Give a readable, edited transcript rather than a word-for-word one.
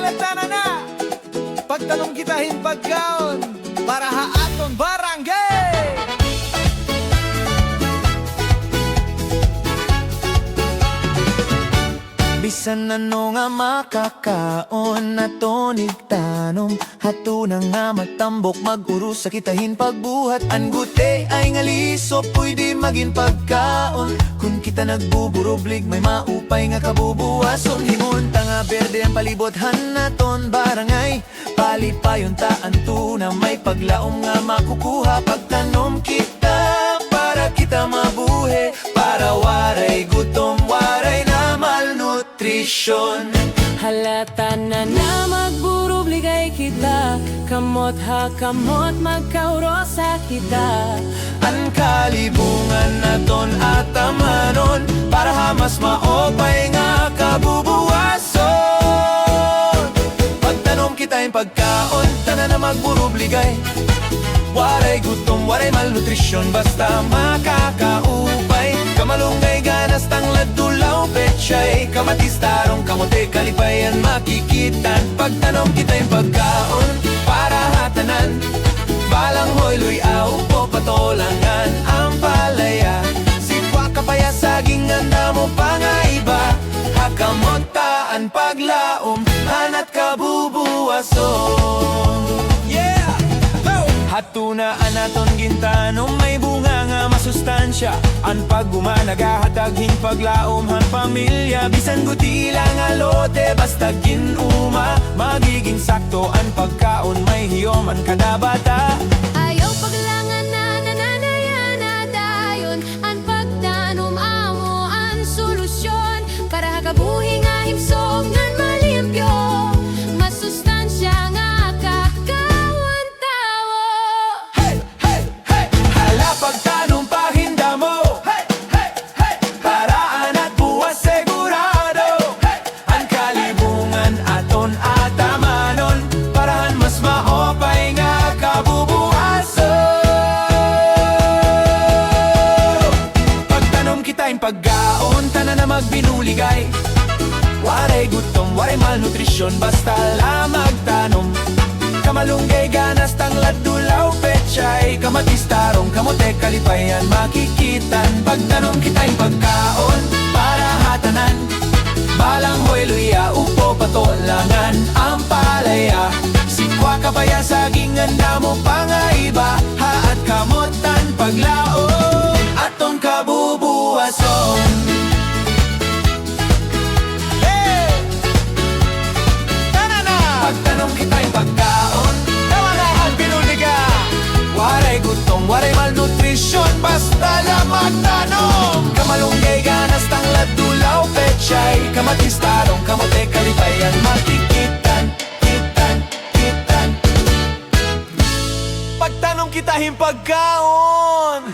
Halatana na pagtanong kita himpagkaon para haaton barangay. Bisan ano nga makakaon na tonig tanom, hatuna nga magtambok mag-urus sa kitahin pagbuhat. Ang gute ay nga liso pwede maging pagkaon, kung kita nagbuburublig may maupay nga kabubuwason. Himunta nga berde ang palibothan naton barangay, palipayon taan tuna may paglaom nga makukuha. Pagtanom kita para kita mabuhi, para waray gutom waray na malnutrisyon. Halata na magburubligay kita, kamot ha kamot magkauro sa kita. Ang kalibungan naton at amanon, para hamas maopay nga kabubuwason. Pagtanom kita yung pagkaon, tanan na magburubligay, waray gutom, waray malnutrisyon, basta makakaupay. Kamalunggay, ganas, tanglad, dulaw, pechay, kamatis, tarong, kamote, kalipayan, makikitan. Pagtanom kita yung pagkaon, para hatanan, balang hoy, luyaw, po patolangan, ang palaya, sitwa, kapaya, saging, anda mo pa nga iba, hakamontaan, paglaom, hanat kabubuwason. Hatunaan naton gintanom may bunga nga masustansya, ang pagguma nagahataghin paglaom han pamilya. Bisan gutila nga lote basta ginuma, magiging sakto ang pagkaon may hiyom ang kada bata. Ayaw paglangan na nananayan na dayon, ang pagtanom amo ang solusyon, para kabuhi nga himsog ngan malimpyo, masustansya nga kakawan tawo. Hala pagtanom pahinda mo, paraan at buwas segurado. Ang kalibungan aton at amanon, parahan mas maopay nga kabubuhason. Pagtanom kita yung pagkaon, tanan na magbinuligay, waray gutom, waray malnutrisyon, basta lang magtanom. Kamalunggay, ganas, tanglad, dulaw, pechay, kamatis, tarong, kamote, kalipayan, makikitan. Pagtanom kita yung pagkaon, para hatanan, balang hoy, luya, upo, patolangan, ang palaya, sitwa, kapaya, saging, anda mo pa nga iba, haat, kamotan, paglaom, atong kabubuwason. Pagtanom kita yung pagkaon, tama na ang pinuliga, waray gutom, waray malnutrisyon, basta lang magtanom. Kamalunggay, ganas, tanglad, dulaw, pechay, kamatis, tarong, kamote, kalipayan, makikitan, kitan. Pagtanom kita yung pagkaon.